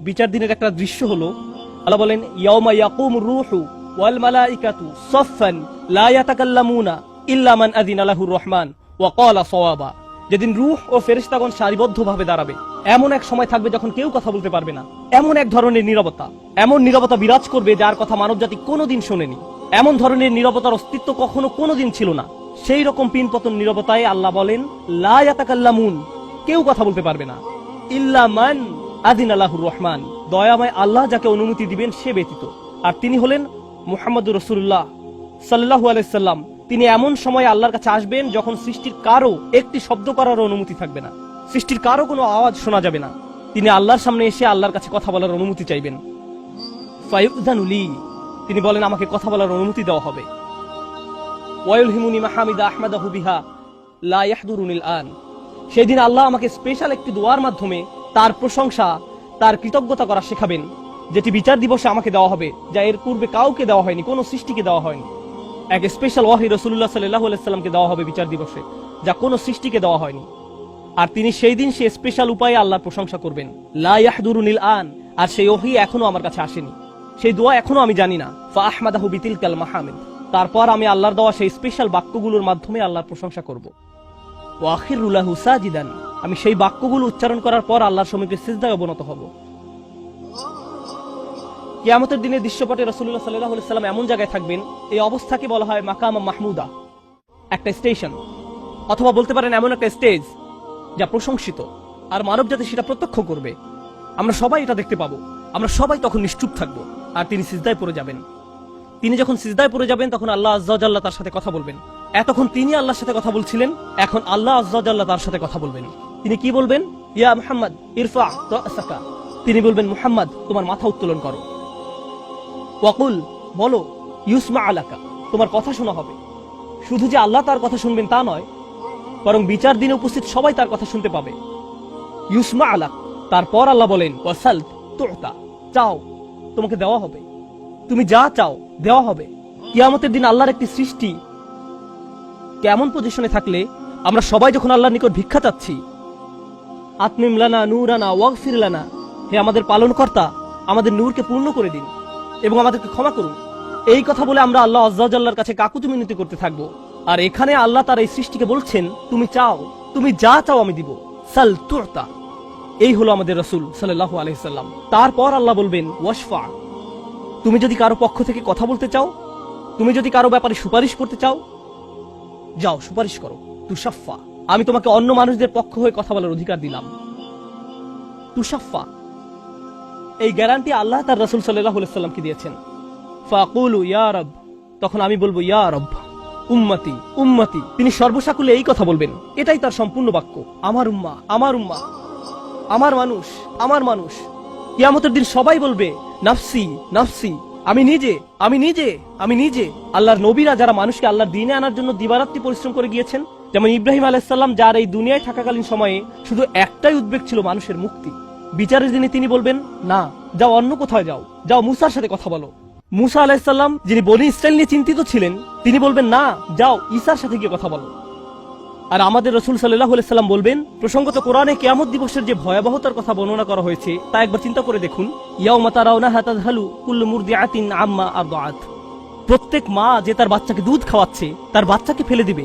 বিচার দিনের একটা দৃশ্য হলো, আল্লাহ বলেন ইয়াউমা ইয়াকুমুর রূহু ওয়াল মালাইকাতু সাফফান লা ইয়াতাকাল্লামুনা ইল্লা মান আযিনা লাহুর রহমান ওয়া ক্বালা সাওয়াবা। যেদিন রূহ ও ফেরেশতাগণ সারিবদ্ধভাবে দাঁড়াবে, এমন এক সময় থাকবে যখন কেউ কথা বলতে পারবে না। এমন এক ধরনের নীরবতা, এমন নীরবতা বিরাজ করবে যার কথা মানবজাতি কোনোদিন শোনেনি। এমন ধরনের নীরবতার অস্তিত্ব কখনো কোনোদিন ছিল না। সেই রকম পিনপতন নীরবতায় আল্লাহ বলেন লা ইয়াতাকাল্লামুন, কেউ কথা বলতে পারবে না, ইল্লা মান আযিনা লাহুর রহমান, দয়াময় আল্লাহ যাকে অনুমতি দিবেন সে ব্যতীত। আর তিনি হলেন মুহাম্মদুর রাসূলুল্লাহ সাল্লাল্লাহু আলাইহি সাল্লাম। তিনি এমন সময় আল্লাহর কাছে আসবেন যখন সৃষ্টির কারো একটি শব্দ করার অনুমতি থাকবে না, সৃষ্টির কারো কোনো আওয়াজ শোনা যাবে না। তিনি আল্লাহর সামনে এসে আল্লাহর কাছে কথা বলার অনুমতি চাইবেন। ফায়ুযানু লি, তিনি বলেন আমাকে কথা বলার অনুমতি দেওয়া হবে। ওয়ায়ুলহিমুনি মাহামিদা আহমাদাহু বিহা লা ইয়াহদুরুনিল আন, সেদিন আল্লাহ আমাকে স্পেশাল একটি দোয়ার মাধ্যমে তার প্রশংসা, তার কৃতজ্ঞতা করা শেখাবেন, যেটি বিচার দিবসে আমাকে দেওয়া হবে, যা এর পূর্বে কাউকে দেওয়া হয়নি, কোনো সৃষ্টিকে দেওয়া হয়নি। এক স্পেশাল ওয়াহি রাসূলুল্লাহ সাল্লাল্লাহু আলাইহি সাল্লামকে দেওয়া হবে বিচার দিবসে, যা কোনো সৃষ্টিকে দেওয়া হয়নি। আর তিনি সেই দিন সে স্পেশাল উপায়ে আল্লাহর প্রশংসা করবেন, লা ইয়াহদুরুনিল আন। আর সেই ওহী এখনো আমার কাছে আসেনি, সেই দোয়া এখনো আমি জানি না। ফা আহমাদাহু বিতিলকাল মাহামিদ, তারপর আমি আল্লাহর দেওয়া সেই স্পেশাল বাক্যগুলোর মাধ্যমে আল্লাহর প্রশংসা করব। ওয়া আখিরু লাহু সাজিদান, আমি সেই বাক্যগুলো উচ্চারণ করার পর আল্লাহর সম্মুখে সিজদায় অবনত হব। কিয়ামতের দিনের দৃশ্যপটে রাসূলুল্লাহ সাল্লাল্লাহু আলাইহি সাল্লাম এমন জায়গায় থাকবেন, এই অবস্থাকে বলা হয় মাকাম মাহমুদা, একটা স্টেশন, অথবা বলতে পারেন এমন একটা স্টেজ যা প্রশংসিত। আর মানবজাতি সেটা প্রত্যক্ষ করবে, আমরা সবাই এটা দেখতে পাবো। আমরা সবাই তখন নিশ্চুপ থাকবো, আর তিনি সিজদায় পড়ে যাবেন। তিনি যখন সিজদায় পড়ে যাবেন তখন আল্লাহ আযজা ওয়া জাল্লা তার সাথে কথা বলবেন। এতক্ষণ তিনি আল্লাহর সাথে কথা বলছিলেন, এখন আল্লাহ আযজা ওয়া জাল্লা তার সাথে কথা বলবেন। তিনি কি বলবেন? ইয়া মুহাম্মদ ইরফা রাসাকা, তিনি বলবেন মুহাম্মদ তোমার মাথা উত্তোলন করো। ওয়াকুল, বলো, ইউসমা আলাকা, তোমার কথা শোনা হবে। শুধু যে আল্লাহ তার কথা শুনবেন তা নয়, বরং বিচার দিনে উপস্থিত সবাই তার কথা শুনতে পাবে। ইউসমা আলাক, তারপর আল্লাহ বলেন ওয়াসাল তুতা, চাও তোমাকে দেওয়া হবে, তুমি যা চাও দেওয়া হবে। কিয়ামতের দিন আল্লাহর একটি সৃষ্টি কেমন পজিশনে থাকলে আমরা সবাই যখন আল্লাহর নিকট ভিক্ষা চাচ্ছি, আতমিম লানা নূরানা ওয়াগফির লানা, হে আমাদের পালনকর্তা, আমাদের নূরকে পূর্ণ করে দিন এবং আমাদেরকে ক্ষমা করুন, এই কথা বলে আমরা আল্লাহ আযজা ওয়া জাল্লার কাছে কাকুতি মিনতি করতে থাকবো। আর এখানে আল্লাহ তার এই সৃষ্টিকে বলছেন তুমি চাও, তুমি যা চাও আমি দিব, সাল তুতা। এই হলো আমাদের রাসূল সাল্লাল্লাহু আলাইহি সাল্লাম। তারপর আল্লাহ বলবেন ওয়াশফা, তুমি যদি কারো পক্ষ থেকে কথা বলতে চাও, তুমি যদি কারো ব্যাপারে সুপারিশ করতে চাও, যাও সুপারিশ করো। তুশাফা, আমি তোমাকে অন্য মানুষদের পক্ষ হয়ে কথা বলার অধিকার দিলাম। তুশাফা, এই গ্যারান্টি আল্লাহ তার রাসূল সাল্লাল্লাহু আলাইহি সাল্লামকে দিয়েছেন। ফাকুলু ইয়া রব, তখন আমি বলবো ইয়া রব, উম্মতি উম্মতি, তিনি সর্বসাকুলে এই কথা বলবেন, এটাই তার সম্পূর্ণ বাক্য, আমার উম্মাহ আমার উম্মাহ, আমার মানুষ আমার মানুষ। কিয়ামতের দিন সবাই বলবে নাফসি নাফসি, আমি নিজে আমি নিজে আমি নিজে। আল্লাহর নবীরা যারা মানুষকে আল্লাহর দ্বীনে আনার জন্য দিবারাত্রি পরিশ্রম করে গিয়েছেন, যেমন ইব্রাহিম আলাইহিস সালাম, যার এই দুনিয়ায় থাকাকালীন সময়ে শুধু একটাই উদ্বেগ ছিল মানুষের মুক্তি। বিচারের দিনে তিনি বলবেন না, যাও অন্য কোথাও যাও, যাও মুসার সাথে কথা বলো। মুসা আলাইহিস সালাম, যিনি বনী ইসরাইল নিয়ে চিন্তিত ছিলেন, তিনি বলবেন না, যাও ঈসার সাথে গিয়ে কথা বলো। আর আমাদের রাসূল সাল্লাল্লাহু আলাইহি সাল্লাম বলবেন, প্রসঙ্গত কোরআনে কিয়ামত দিবসের যে ভয়াবহতার কথা বর্ণনা করা হয়েছে তা একবার চিন্তা করে দেখুন। ইয়াউমা তারাউনাহা তাযহালু কুল্লু মুরদিআতিন আম্মা আরদাআত, প্রত্যেক মা যে তার বাচ্চাকে দুধ খাওয়াচ্ছে তার বাচ্চাকে ফেলে দিবে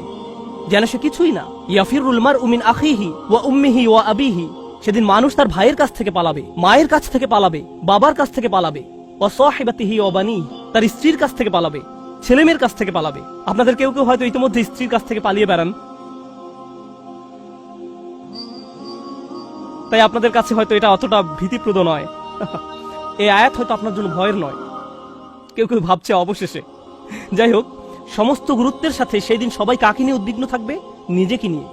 যেন সে কিছুই না। ইয়াফিরুল মারউ মিন আখিহি ওয়া উম্মিহি ওয়া আবিহি, সেদিন মানুষ তার ভাইয়ের কাছ থেকে পালাবে, মায়ের কাছ থেকে পালাবে, বাবার কাছ থেকে পালাবে। ওয়া সাহিবাতিহি ওয়া বানি, তার স্ত্রীর কাছ থেকে পালাবে, ছেলেমেয়ের কাছ থেকে পালাবে। আপনাদের কেউ কেউ হয়তো ইতিমধ্যে স্ত্রীর কাছ থেকে পালিয়ে বেড়ান, তাই আপনাদের কাছে হয়তো এটা অতটা ভীতিপ্রদ নয়। এই আয়াত হয়তো আপনার জন্য ভয়ের নয়, কেউ কেউ ভাবছে অবশেষে। যাই হোক, সমস্ত গুরুত্বের সাথে সেই দিন সবাই কাকে নিয়ে উদ্বিগ্ন থাকবে? নিজেকে নিয়ে।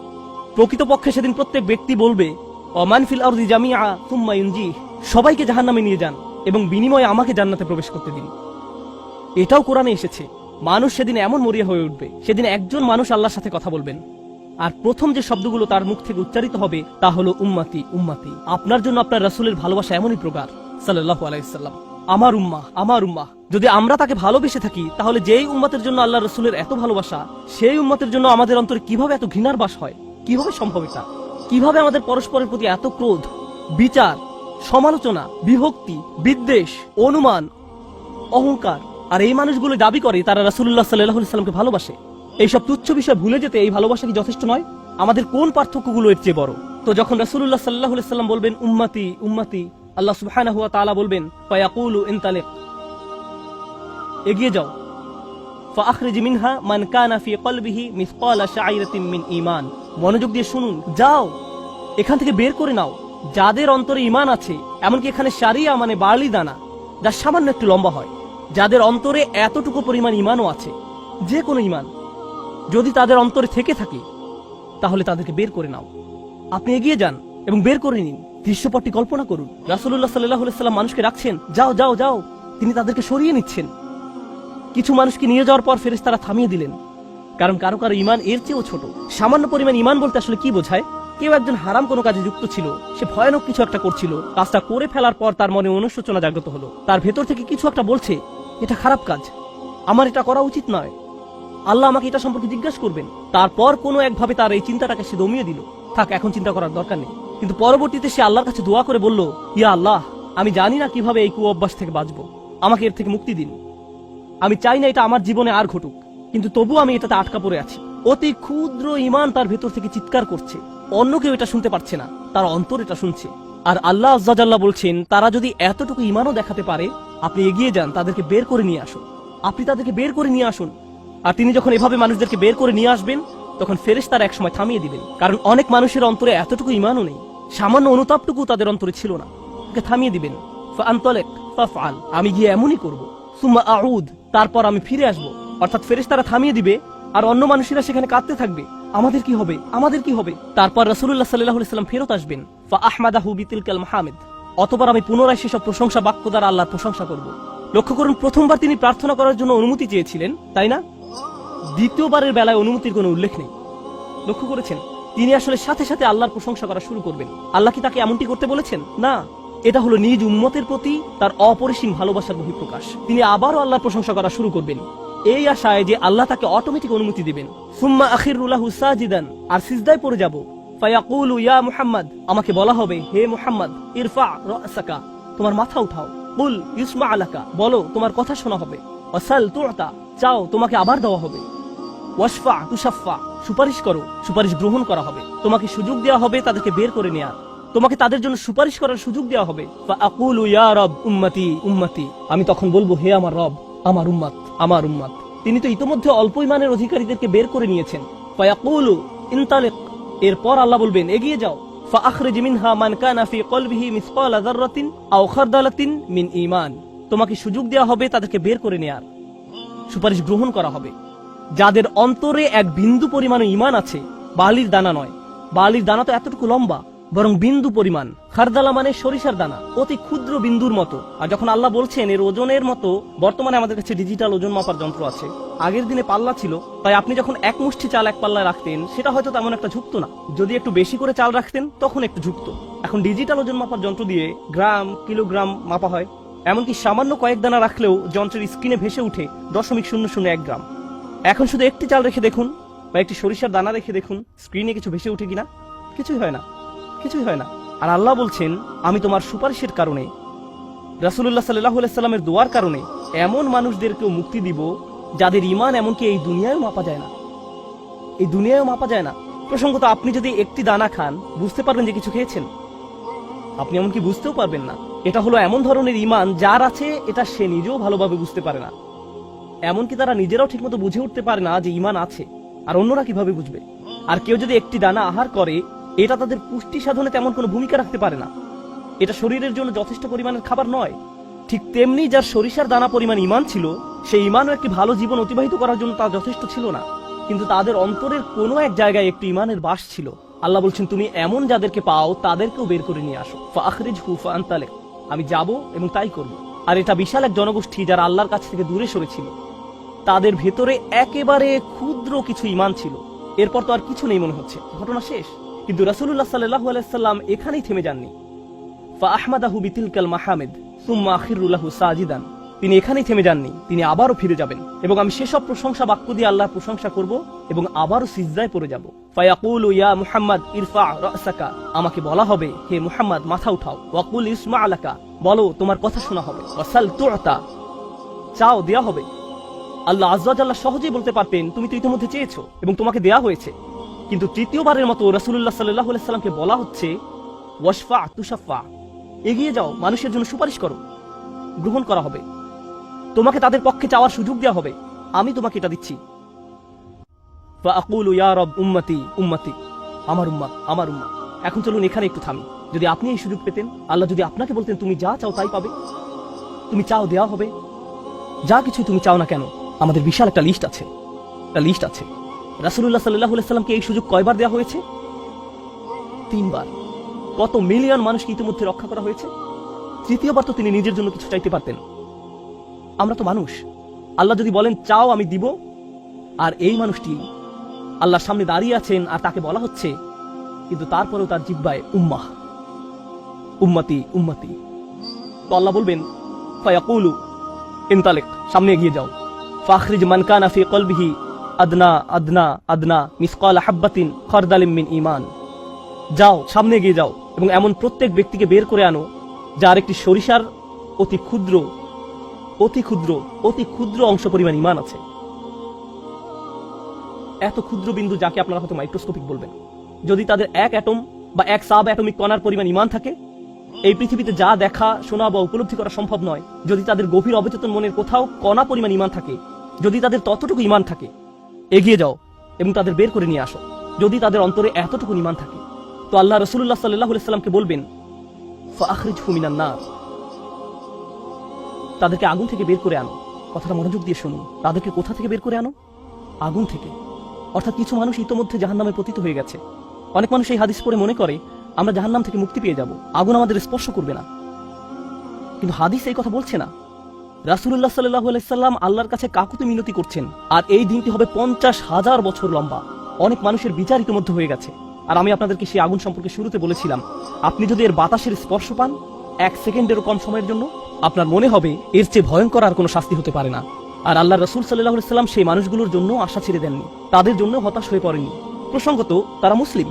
প্রকৃতপক্ষে সেদিন প্রত্যেক ব্যক্তি বলবে ওমান ফিল আরদি জামিআ সুম্মা ইউনজিহ, সবাইকে জাহান্নামে নিয়ে যান এবং বিনিময়ে আমাকে জান্নাতে প্রবেশ করতে দিন। এটাও কোরআনে এসেছে। মানুষ সেদিন এমন মরিয়া হয়ে উঠবে, সেদিন একজন মানুষ আল্লাহর সাথে কথা বলবেন, আর প্রথম যে শব্দগুলো তার মুখ থেকে উচ্চারিত হবে তা হলো উম্মতি উম্মতি। আপনার জন্য আপনার রাসূলের ভালোবাসা এমনই প্রকার সাল্লাল্লাহু আলাইহি সাল্লাম, আমার উম্মাহ আমার উম্মাহ। যদি আমরা তাকে ভালোবেসে থাকি, তাহলে যেই উম্মতের জন্য আল্লাহ রাসূলের এত ভালোবাসা, সেই উম্মতের জন্য আমাদের অন্তরে কিভাবে এত ঘৃণার বাস হয়? কিভাবে সম্ভব এটা? কিভাবে আমাদের পরস্পরের প্রতি এত ক্রোধ, বিচার, সমালোচনা, বিভক্তি, বিদ্বেষ, অনুমান, অহংকার। আর এই মানুষগুলো দাবি করে তারা রাসূলুল্লাহ সাল্লাল্লাহু আলাইহি ওয়াসাল্লামকে ভালোবাসে। এইসব তুচ্ছ বিষয় ভুলে যেতে এই ভালোবাসা কি যথেষ্ট নয়? আমাদের কোন পার্থক্যগুলো এর চেয়ে বড়? তো যখন রাসূলুল্লাহ সাল্লাল্লাহু আলাইহি ওয়াসাল্লাম বলবেন উম্মতি উম্মতি, আল্লাহ সুবহানাহু ওয়া তাআলা বলবেন ফায়াকুলু ইনতালিক, এগিয়ে যাও, ফাআখরিজ মিনহা মান কানা ফি কলবিহি মিসকালা শাইরাতিন মিন ঈমান, মনোযোগ দিয়ে শুনুন, যাও এখান থেকে বের করে নাও যাদের অন্তরে ঈমান আছে, এমনকি এখানে শারিয়া মানে বার্লি দানা, যা সামান্য একটু লম্বা হয়, যাদের অন্তরে এতটুকু পরিমাণ ঈমানও আছে, যে কোনো ঈমান যদি তাদের অন্তরে থেকে থাকে তাহলে তাদেরকে বের করে নাও। আপনি এগিয়ে যান এবং বের করে নিন। দৃশ্যপটটি কল্পনা করুন, রাসূলুল্লাহ সাল্লাল্লাহু আলাইহি ওয়াসাল্লাম মানুষকে রাখছেন, যাও যাও যাও, তিনি তাদেরকে সরিয়ে নিচ্ছেন। কিছু মানুষকে নিয়ে যাওয়ার পর ফেরেশতারা থামিয়ে দিলেন, কারণ কারো কারো ঈমান এর চেয়েও ছোট। সামান্য পরিমাণ ঈমান বলতে আসলে কি বোঝায়? কেউ একজন হারাম কোনো কাজে যুক্ত ছিল, সে ভয়ানক কিছু একটা করছিল, কাজটা করে ফেলার পর তার মনে অনুশোচনা জাগ্রত হলো, তার ভেতর থেকে কিছু একটা বলছে এটা খারাপ কাজ, আমার এটা করা উচিত নয়, আল্লাহ আমাকে এটা সম্পর্কে জিজ্ঞাসা করবেন। তারপর কোনো একভাবে তার এই চিন্তাটাকে সে দমিয়ে দিল, থাক এখন চিন্তা করার দরকার নেই। কিন্তু পরবর্তীতে সে আল্লাহর কাছে দোয়া করে বলল, ইয়া আল্লাহ, আমি জানি না কিভাবে এই কুঅভ্যাস থেকে বাঁচবো, আমাকে এর থেকে মুক্তি দিন। আমি চাই না এটা আমার জীবনে আর ঘটুক, কিন্তু তবু আমি এটাতে আটকা পড়ে আছি। অতি ক্ষুদ্র ঈমান তার ভেতর থেকে চিৎকার করছে, অন্য কেউ এটা শুনতে পারছে না, তার অন্তর এটা শুনছে। আর আল্লাহ আজ্জা জাল্লা বলছেন, তারা যদি এতটুকু ঈমানও দেখাতে পারে, আপনি এগিয়ে যান, তাদেরকে বের করে নিয়ে আসুন, আপনি তাদেরকে বের করে নিয়ে আসুন। আর তিনি যখন এভাবে মানুষদেরকে বের করে নিয়ে আসবেন, তখন ফেরেশতারা একসময় থামিয়ে দিবেন, কারণ অনেক মানুষের অন্তরে এতটুকু ঈমানও নেই, সামান্য অনুতাপটুকু তাদের অন্তরে ছিল না, তাকে থামিয়ে দিবেন। ফাআনতালিক ফাফআল, আমি গিয়ে এমনই করব, সুম্মা আউদ, তারপর আমি ফিরে আসব। অর্থাৎ ফেরেশতারা থামিয়ে দিবে, আর অন্য মানুষেরা সেখানে কাঁদতে থাকবে, আমাদের কি হবে, আমাদের কি হবে। তারপর রাসূলুল্লাহ সাল্লাল্লাহু আলাইহি ওয়াসাল্লাম ফেরত আসবেন, ফাআহমাদাহু বিতিলকাল মাহামিদ, অতঃপর আমি পুনরায় সেসব প্রশংসা বাক্য দ্বারা আল্লাহর প্রশংসা করব। লক্ষ্য করুন, প্রথমবার তিনি প্রার্থনা করার জন্য অনুমতি চেয়েছিলেন, তাই না? দ্বিতীয়বারের বেলায় অনুমতির কোনো উল্লেখ নেই। লক্ষ্য করেছেন, তিনি আসলে সাথে সাথে আল্লাহর প্রশংসা করা শুরু করবেন। আল্লাহ কি তাকে এমনটি করতে বলেছেন? না, এটা হলো নিজ উম্মতের প্রতি তার অপরিসীম ভালোবাসার বহিঃপ্রকাশ। তিনি আবারও আল্লাহর প্রশংসা করা শুরু করবেন, এই আশায় যে আল্লাহ তাকে অটোমেটিক অনুমতি দিবেন। সুম্মা আখিরু লাহু সাজিদান, আর সিজদায় পড়ে যাব। ফায়াকুলু ইয়া মুহাম্মদ, আমাকে বলা হবে, হে মুহাম্মদ, ইরফা রাসাকা, তোমার মাথা উঠাও। কুল ইসমা আলাকা, বলো তোমার কথা শোনা হবে। ওয়াসাল তুতা, চাও তোমাকে আবার দেওয়া হবে। ওয়াশফা তুশাফা, সুপারিশ করো, সুপারিশ গ্রহণ করা হবে। তোমাকে সুযোগ দেওয়া হবে তাদেরকে বের করে নেয়ার, তোমাকে তাদের জন্য সুপারিশ করার সুযোগ দেওয়া হবে। ফাআকুলু ইয়া রব উম্মতি উম্মতি, আমি তখন বলবো, হে আমার রব, আমার উম্মত, আমার উম্মত। তিনি তো ইতোমধ্যে অল্প ঈমানের অধিকারীদেরকে বের করে নিয়েছেন। ফায়াকুলু ইনতালিক, এরপর আল্লাহ বলবেন, এগিয়ে যাও। ফাআখরিজ মিনহা মান কানা ফি কলবিহি মিসকালা যাররাতিন আও খারদালাতিন মিন ঈমান, তোমাকে সুযোগ দেওয়া হবে তাদেরকে বের করে নেয়ার, সুপারিশ গ্রহণ করা হবে। যাদের অন্তরে এক বিন্দু পরিমাণ ঈমান আছে, বালির দানা নয়, বালির দানা তো এতটুকু লম্বা, বরং বিন্দু পরিমাণ। খারদালা মানে সরিষার দানা, অতি ক্ষুদ্র বিন্দুর মতো। আর যখন আল্লাহ বলছেন এর ওজনের মতো, বর্তমানে আমাদের কাছে ডিজিটাল ওজন মাপার যন্ত্র আছে, আগের দিনে পাল্লা ছিল, তাই আপনি যখন এক মুষ্টি চাল এক পাল্লায় রাখতেন, সেটা হয়তো তেমন একটা ঝুঁকতো না। যদি একটু বেশি করে চাল রাখতেন তখন একটু ঝুঁকতো। এখন ডিজিটাল ওজন মাপার যন্ত্র দিয়ে গ্রাম, কিলোগ্রাম মাপা হয়। এমনকি সামান্য কয়েক দানা রাখলেও যন্ত্রের স্ক্রিনে ভেসে উঠে 0.001 গ্রাম। এখন শুধু একটি চাল রেখে দেখুন বা একটি সরিষার দানা রেখে দেখুন, স্ক্রিনে কিছু ভেসে উঠে কিনা? কিছুই হয় না, কিছুই হয় না। আর আল্লাহ বলছেন, আমি তোমার সুপারিশের কারণে, রাসূলুল্লাহ সাল্লাল্লাহু আলাইহি সাল্লামের দোয়ার কারণে এমন মানুষদেরকেও মুক্তি দিব যাদের ঈমান এমনকি এই দুনিয়ায়ও মাপা যায় না, এই দুনিয়ায়ও মাপা যায় না। প্রসঙ্গত, আপনি যদি একটি দানা খান, বুঝতে পারবেন যে কিছু খেয়েছেন, আপনি এমনকি বুঝতেও পারবেন না। এটা হলো এমন ধরনের ঈমান যার আছে, এটা সে নিজেও ভালোভাবে বুঝতে পারে না, এমনকি তারা নিজেরাও ঠিকমতো বুঝে উঠতে পারে না যে ঈমান আছে, আর অন্যরা কিভাবে বুঝবে। আর কেউ যদি একটি দানা আহার করে, এটা তাদের পুষ্টি সাধনে তেমন কোনো ভূমিকা রাখতে পারে না, এটা শরীরের জন্য যথেষ্ট পরিমাণের খাবার নয়। ঠিক তেমনি যার সরিষার দানা পরিমাণ ঈমান ছিল, সেই ঈমানও একটি ভালো জীবন অতিবাহিত করার জন্য তা যথেষ্ট ছিল না, কিন্তু তাদের অন্তরের কোনো এক জায়গায় একটি ঈমানের বাস ছিল। আল্লাহ বলছেন, তুমি এমন যাদেরকে পাও তাদেরকেও বের করে নিয়ে আসো। ফাআখরিজহু ফাআনতালিক, আমি যাব এবং তাই করব। আর এটা বিশাল এক জনগোষ্ঠী যারা আল্লাহর কাছ থেকে দূরে সরেছিল, তাদের ভেতরে একেবারে ক্ষুদ্র কিছু ঈমান ছিল। এরপর তো আর কিছু নেই মনে হচ্ছে, ঘটনা শেষ। কিন্তু রাসূলুল্লাহ সাল্লাল্লাহু আলাইহি সাল্লাম এখানেই থেমে যাননি। ফাআহমাদাহু বিতিলকাল মাহামিদ সুম্মা আখিরু লাহু সাজিদান, তিনি এখানেই থেমে যাননি, তিনি আবারও ফিরে যাবেন এবং আমি সেসব প্রশংসা বাক্য দিয়ে আল্লাহর প্রশংসা করব এবং আবারও সিজদায় পড়ে যাব। ফায়াকুলু ইয়া মুহাম্মদ ইরফা রাসাকা, আমাকে বলা হবে হে মুহাম্মদ মাথা উঠাও। ওয়াকুল ইসমা আলাকা, বলো তোমার কথা শোনা হবে। ওয়াসাল তুতা, চাও দেয়া হবে। আল্লাহ আযজা ওয়া জাল্লা সহজেই বলতে পারতেন তুমি তো ইতিমধ্যে চেয়েছো এবং তোমাকে দেয়া হয়েছে, কিন্তু তৃতীয়বারের মতো রাসূলুল্লাহ সাল্লাল্লাহু আলাইহি সাল্লামকে বলা হচ্ছে ওয়াশফা তুশাফা, এগিয়ে যাও, মানুষের জন্য সুপারিশ করো, গ্রহণ করা হবে, তোমাকে তাদের পক্ষে চাওয়ার সুযোগ দেওয়া হবে, আমি তোমাকে এটা দিচ্ছি। ফাআকুলু ইয়া রব উম্মতি উম্মতি, আমার উম্মাহ আমার উম্মাহ। এখন চলুন এখানে একটু থামি। যদি আপনি এই সুযোগ পেতেন, আল্লাহ যদি আপনাকে বলতেন তুমি যা চাও তাই পাবে, তুমি চাও দেওয়া হবে, যা কিছুই তুমি চাও না কেন, আমাদের বিশাল একটা লিস্ট আছে, রাসূলুল্লাহ সাল্লাল্লাহু আলাইহি সাল্লামকে এই সুযোগ কয়বার দেওয়া হয়েছে? 3 বার। কত মিলিয়ন মানুষকে ইতিমধ্যে রক্ষা করা হয়েছে। তৃতীয়বার তো তিনি নিজের জন্য কিছু চাইতে পারতেন। আমরা তো মানুষ, আল্লাহ যদি বলেন চাও আমি দিব, আর এই মানুষটি আল্লাহর সামনে দাঁড়িয়ে আছেন আর তাকে বলা হচ্ছে, কিন্তু তারপরেও তার জিহ্বায় উম্মাহ উম্মতি উম্মতি, তো আল্লাহ বলবেন ফায়াকুলু ইনতালিক, সামনে এগিয়ে যাও। ফাখরিজ মান কানা ফি কলবিহি আদনা আদনা আদনা মিসকাল হাব্বাতিন খারদালিম মিন ঈমান, যাও সামনে এগিয়ে যাও এবং এমন প্রত্যেক ব্যক্তিকে বের করে আনো যার একটি সরিষার অতি ক্ষুদ্র অতি ক্ষুদ্র অতি ক্ষুদ্র অংশ পরিমাণ ঈমান আছে। এত ক্ষুদ্র বিন্দু যাকে আপনারা হয়তো মাইক্রোস্কোপিক বলবেন, যদি তাদের এক অ্যাটম বা এক সাব অ্যাটমিক কণার পরিমাণ ঈমান থাকে, এই পৃথিবীতে যা দেখা শোনা বা উপলব্ধি করা সম্ভব নয়, যদি তাদের গভীর অবচেতন মনের কোথাও কণা পরিমাণ ঈমান থাকে, যদি তাদের ততটুকু ঈমান থাকে, এগিয়ে যাও এবং তাদের বের করে নিয়ে আসো। যদি তাদের অন্তরে এতটুকু ঈমান থাকে, তো আল্লাহ রাসূলুল্লাহ সাল্লাল্লাহু আলাইহি সাল্লামকে বলবেন ফাআখরিজহু মিনান নার, তাদেরকে আগুন থেকে বের করে আনো। কথাটা মনোযোগ দিয়ে শুনুন, তাদেরকে কোথা থেকে বের করে আনো? আগুন থেকে। অর্থাৎ কিছু মানুষ ইতোমধ্যে জাহান্নামে পতিত হয়ে গেছে। অনেক মানুষ এই হাদিস পড়ে মনে করে আমরা জাহান্নাম থেকে মুক্তি পেয়ে যাব, আগুন আমাদের স্পর্শ করবে না, কিন্তু হাদিস এই কথা বলছে না। রাসূলুল্লাহ সাল্লাল্লাহু আলাইহি সাল্লাম আল্লাহর কাছে কাকুতি মিনতি করছেন, আর এই দিনটি হবে 50,000 বছর লম্বা। অনেক মানুষের বিচার ইতোমধ্যে হয়ে গেছে। আর আমি আপনাদেরকে সেই আগুন সম্পর্কে শুরুতে বলেছিলাম, আপনি যদি এর বাতাসের স্পর্শ পান 1 সেকেন্ডেরও কম সময়ের জন্য, আপনার মনে হবে এর চেয়ে ভয়ঙ্কর আর কোনো শাস্তি হতে পারে না। আর আল্লাহ রাসূল সাল্লাল্লাহু আলাইহি সাল্লাম সেই মানুষগুলোর জন্য আশা ছেড়ে দেননি, তাদের জন্য হতাশ হয়ে পড়েননি। প্রসঙ্গত তারা মুসলিম,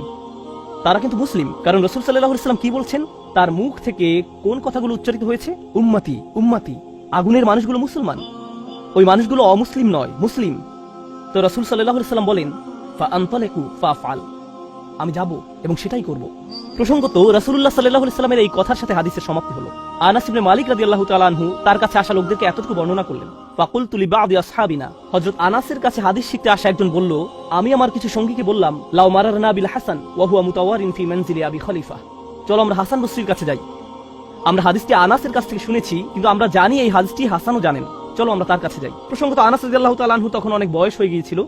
তারা কিন্তু মুসলিম, কারণ রাসূল সাল্লাল্লাহু আলাইহি সাল্লাম কি বলছেন, তার মুখ থেকে কোন কথাগুলো উচ্চারিত হয়েছে? উম্মতি উম্মতি। আগুনের মানুষগুলো মুসলমান, ওই মানুষগুলো অমুসলিম নয়, মুসলিম। তো রাসূল সাল্লাল্লাহু আলাইহি সাল্লাম বলেন ফাআনতালিকু ফাফআল, আমি যাব এবং সেটাই করব। প্রসঙ্গত রাসূলুল্লাহ সাল্লাল্লাহু আলাইহি সাল্লামের এই কথার সাথে হাদিসের সমাপ্তি হলো। আনাস ইবনে মালিক রাদিয়াল্লাহু তাআলা আনহু তার কাছে আসা লোকদেরকে এতটুকু বর্ণনা করলেন। ফাকুলতু লিবাদি আসহাবিনা, হযরত আনাসের কাছে হাদিস শিখতে আসা একজন বলল, আমি আমার কিছু সঙ্গীকে বললাম, লাউ মারারনা বিল হাসান ওয়া হুয়া মুতাওয়ারিন ফি মানজিলি আবি খলিফা, চলো আমরা হাসান বসরির কাছে যাই। আমরা হাদিসটি আনাসের কাছ থেকে শুনেছি, কিন্তু আমরা জানি এই হাদিসটি হাসানও জানেন, চলো আমরা তার কাছে যাই। প্রসঙ্গত আনাস রাদিয়াল্লাহু তাআলা আনহু তখন অনেক বয়স হয়ে গিয়েছিল।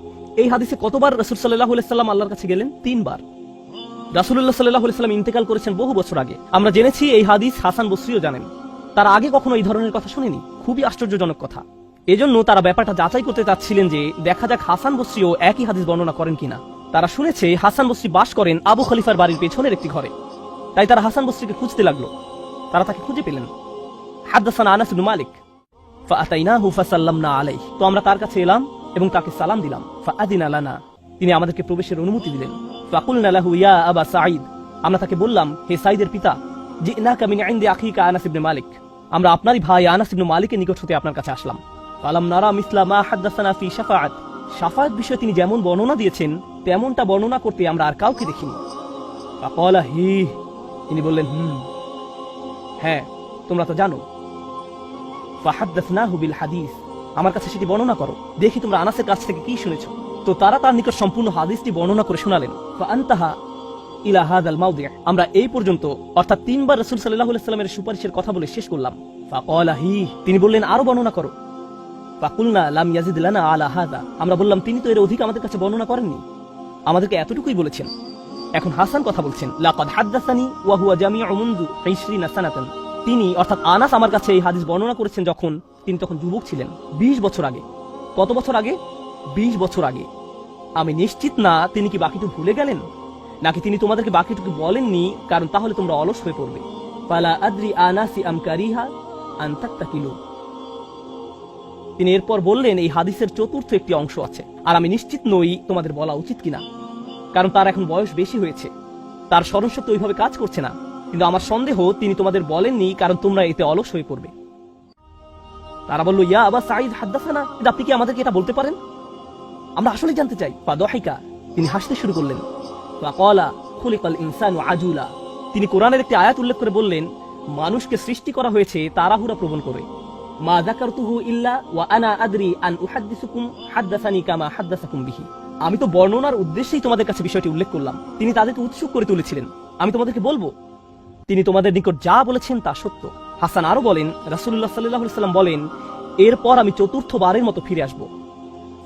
এই হাদিসে কতবার রাসূল সাল্লাল্লাহু আলাইহি সাল্লাম আল্লাহর কাছে গেলেন? 3 বার। রাসূলুল্লাহ সাল্লাল্লাহু আলাইহি সাল্লাম ইন্তেকাল করেছেন বহু বছর আগে। আমরা জেনেছি এই হাদিস হাসান বসরিও জানেন, তারা আগে কখনো এই ধরনের কথা শুনেনি। খুবই আশ্চর্যজনক কথা। এজন্য তারা ব্যাপারটা যাচাই করতে চাচ্ছিলেন যে দেখা যাক হাসান বসরিও একই হাদিস বর্ণনা করেন কিনা। তারা শুনেছে হাসান বসরি বাস করেন আবু খলিফার বাড়ির পেছনের একটি ঘরে, তাই তারা হাসান বসরিকে খুঁজতে লাগলো। তারা তাকে খুঁজে পেলেন। হাদাসানা আনাস ইবনে মালিক ফাআতাইনাহু ফাসাল্লামনা আলাইহি, তো আমরা তার কাছে এলাম এবং তাকে সালাম দিলাম। ফাআদিনা লানা, তিনি আমাদেরকে প্রবেশের অনুমতি দিলেন। ফাকুলনা লাহু ইয়া আবা সাঈদ, আমরা তাকে বললাম হে সাঈদের পিতা, জিনাকা মিন ইনদি আখিকা আনাস ইবনে মালিক, আমরা আপনারই ভাই আনাস ইবনে মালিকের নিকট হতে আপনার কাছে আসলাম। ফালাম নারা মিসলা মা হাদাসানা ফি শাফাআত, শাফাআত বিষয়ে তিনি যেমন বর্ণনা দিয়েছেন তেমনটা বর্ণনা করতে আমরা আর কাউকে দেখিনি। ফাকালা হি, তিনি বললেন হ্যাঁ তোমরা তো জানো। ফাহাদাসনাহু বিল হাদিস, আমার কাছে সেটি বর্ণনা করো, দেখি তোমরা আনাসের কাছ থেকে কি শুনেছো। তো তারা তার নিকট সম্পূর্ণ হাদিসটি বর্ণনা করে শোনালেন। ফাআনতাহা ইলা হাদাল মাওদি', আমরা এই পর্যন্ত অর্থাৎ 3 বার রাসূল সাল্লাল্লাহু আলাইহি সাল্লামের সুপারিশের কথা বলে শেষ করলাম। ফাকালা হি, তিনি বললেন আরো বর্ণনা করো। ফাকুলনা লাম ইয়াজিদ লানা আলা হাযা, আমরা বললাম তিনি তো এর অধিক আমাদের কাছে বর্ণনা করেননি, আমাদেরকে এতটুকুই বলেছেন। এখন হাসান কথা বলছেন, লাকাদ হাদাসানি ওয়া হুয়া জামিউ মুনযু 20 সানাতান, তিনি অর্থাৎ আনাস আমার কাছে এই হাদিস বর্ণনা করেছেন যখন তিনি তখন যুবক ছিলেন, 20 বছর আগে। কত বছর আগে? 20 বছর আগে। আমি নিশ্চিত না তিনি কি বাকিটুকু ভুলে গেলেন, নাকি তিনি তোমাদেরকে বাকিটুকু বলেননি, কারণ তাহলে তোমরা অলস হয়ে পড়বে। ফালা আদ্রি আনাসি আম কারিহা আন তাত্তাকিলু, তিনি এরপর বললেন, এই হাদিসের চতুর্থ একটি অংশ আছে, আর আমি নিশ্চিত নই তোমাদের বলা উচিত কিনা, কারণ তার এখন বয়স বেশি হয়েছে, তার স্মরণশক্তি ওইভাবে কাজ করছে না। কিন্তু আমার সন্দেহ তিনি তোমাদের বলেননি, কারণ তোমরা এতে অলস হয়ে পড়বে। তারা বলল, ইয়া আবা সাঈদ হাদ্দাসানা, কিন্তু আপনি কি আমাদেরকে এটা বলতে পারেন? আমরা আসলে জানতে চাই। ফাদহিকা, তিনি হাসতে শুরু করলেন। ফাকালা খুলিকাল ইনসানু আজুলা, তিনি কোরআনের একটি আয়াত উল্লেখ করে বললেন, মানুষকে সৃষ্টি করা হয়েছে তাড়াহুড়া প্রবণ করে। মা যাকারতুহু ইল্লা ওয়া আনা আদরি আন উহাদ্দিসুকুম হাদ্দাসানি কামা হাদ্দাসাকুম বিহি, আমি তো বর্ণনার উদ্দেশ্যেই তোমাদের কাছে বিষয়টি উল্লেখ করলাম। তিনি তাদেরকে উৎসুক করে তুলেছিলেন, আমি তোমাদেরকে বলবো তিনি তোমাদের নিকট যা বলেছেন তা সত্য। হাসান আরো বলেন, রাসূলুল্লাহ সাল্লাল্লাহু আলাইহি ওয়াসাল্লাম বলেন, এরপর আমি চতুর্থবারের মতো ফিরে আসবো।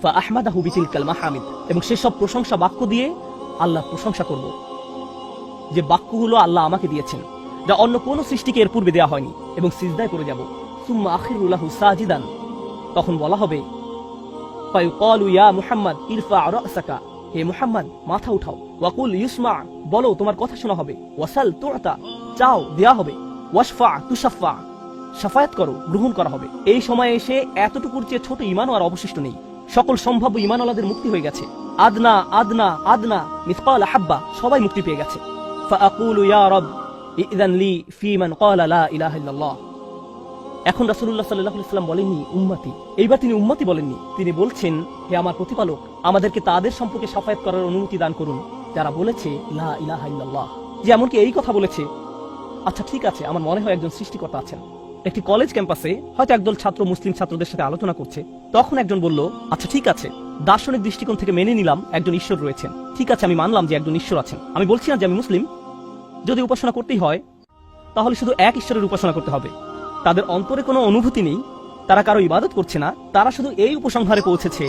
ফা আহমাদাহু বিতিলকাল মাহামিদ, এবং সেসব প্রশংসা বাক্য দিয়ে আল্লাহর প্রশংসা করব, যে বাক্যগুলো আল্লাহ আমাকে দিয়েছেন, যা অন্য কোন সৃষ্টিকে এর পূর্বে দেওয়া হয়নি, এবং সিজদায় পড়ে যাব। সুম্মা আখিরু লাহু সাজিদান, তখন বলা হবে, ফায়ুকালু ইয়া মুহাম্মদ ইরফা রাসাকা, হে মুহাম্মদ মাথা উঠাও। ওয়াকুল ইউসমা, বলো তোমার কথা শোনা হবে। ওয়াসাল তুআতা, চাও দেয়া হবে। ওয়াশফা তুশাফা, শাফায়াত করো গ্রহণ করা হবে। এই সময়ে এসে এতটুকুর চেয়ে ছোট ঈমানও আর অবশিষ্ট নেই। সকল সম্ভাব্য ঈমানওয়ালাদের মুক্তি হয়ে গেছে। আদনা আদনা আদনা মিসকাল হাব্বা, সবাই মুক্তি পেয়ে গেছে। ফাআকুলু ইয়া রব ইযান লি ফি মান ক্বালা লা ইলাহা ইল্লাল্লাহ। এখন রাসূলুল্লাহ সাল্লাল্লাহু আলাইহি ওয়াসাল্লাম বলেননি উম্মতি, এইবার তিনি উম্মতি বলেননি, তিনি বলছেন, হে আমার প্রতিপালক, আমাদেরকে তাদের সম্পর্কে শাফায়াত করার অনুমতি দান করুন যারা বলেছে লা ইলাহা ইল্লাল্লাহ। যে এমনকি এই কথা বলেছে, আচ্ছা ঠিক আছে, আমার মনে হয় একজন সৃষ্টিকর্তা আছেন। একটি কলেজ ক্যাম্পাসে হয়তো একদল ছাত্র মুসলিম ছাত্রদের সাথে আলোচনা করছে। তখন একজন বলল, আচ্ছা ঠিক আছে, দার্শনিক দৃষ্টিকোণ থেকে মেনে নিলাম একজন ঈশ্বর রয়েছেন, ঠিক আছে আমি মানলাম যে একজন ঈশ্বর আছেন। আমি বলছি না যে আমি মুসলিম। যদি উপাসনা করতেই হয় তাহলে শুধু এক ঈশ্বরের উপাসনা করতে হবে। তাদের অন্তরে কোনো অনুভূতি নেই, তারা কারো ইবাদত করছে না, তারা শুধু এই উপসংহারে পৌঁছেছে।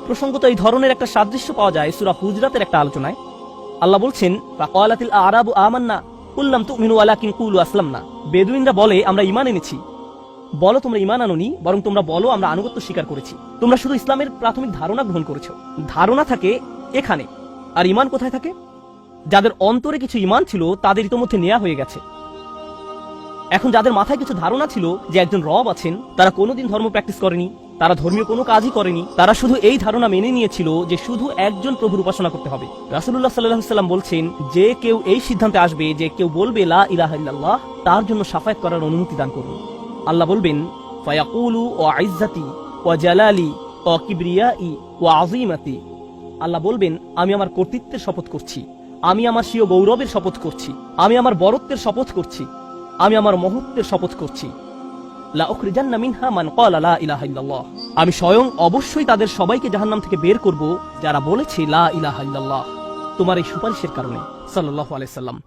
প্রসঙ্গত এই ধরনের একটা সাদৃশ্য পাওয়া যায় সূরা হুজরাতের একটা আলোচনায়। আল্লাহ বলছেন, ফাকালাতিল আরাবু আমান্না কুল লাম তুমিনু ওয়ালাকিন কুলু আসলামনা, বেদুইনরা বলে আমরা ঈমান এনেছি। বলো তোমরা ঈমান আনোনি, বরং তোমরা বলো আমরা আনুগত্য স্বীকার করেছি। তোমরা শুধু ইসলামের প্রাথমিক ধারণা গ্রহণ করেছো। ধারণা থাকে এখানে, আর ঈমান কোথায় থাকে? যাদের অন্তরে কিছু ঈমান ছিল তাদের ইতোমধ্যে নেওয়া হয়ে গেছে। এখন যাদের মাথায় কিছু ধারণা ছিল যে একজন রব আছেন, তারা কোনোদিন ধর্ম প্র্যাকটিস করেনি, তারা ধর্মীয় কোনো কাজই করেনি, তারা শুধু এই ধারণা মেনে নিয়েছিল যে শুধু একজন প্রভুর উপাসনা করতে হবে। রাসূলুল্লাহ সাল্লাল্লাহু আলাইহি ওয়াসাল্লাম বলছেন, যে কেউ এই সিদ্ধান্তে আসবে যে কেউ বলবে লা ইলাহা ইল্লাল্লাহ, তার জন্য শাফায়াত করার অনুমতি দান করুন। আল্লাহ বলবেন, ফায়াকুলু ওয়া ইজ্জাতি ওয়া জালালি ওয়া কিবরিয়াই ওয়া আযীমাতি, আল্লাহ বলবেন, আমি আমার কর্তৃত্বের শপথ করছি, আমি আমার স্বীয় গৌরবের শপথ করছি, আমি আমার বরত্বের শপথ করছি, আমি আমার মহত্বের শপথ করছি, লা উখরিজান্না মিনহা মান ক্বালা লা ইলাহা ইল্লাল্লাহ, আমি স্বয়ং অবশ্যই তাদের সবাইকে জাহান্নাম থেকে বের করব যারা বলেছে লা ইলাহা ইল্লাল্লাহ, তোমার এই সুপারিশের কারণে। সাল্লাল্লাহু আলাইহি সাল্লাম।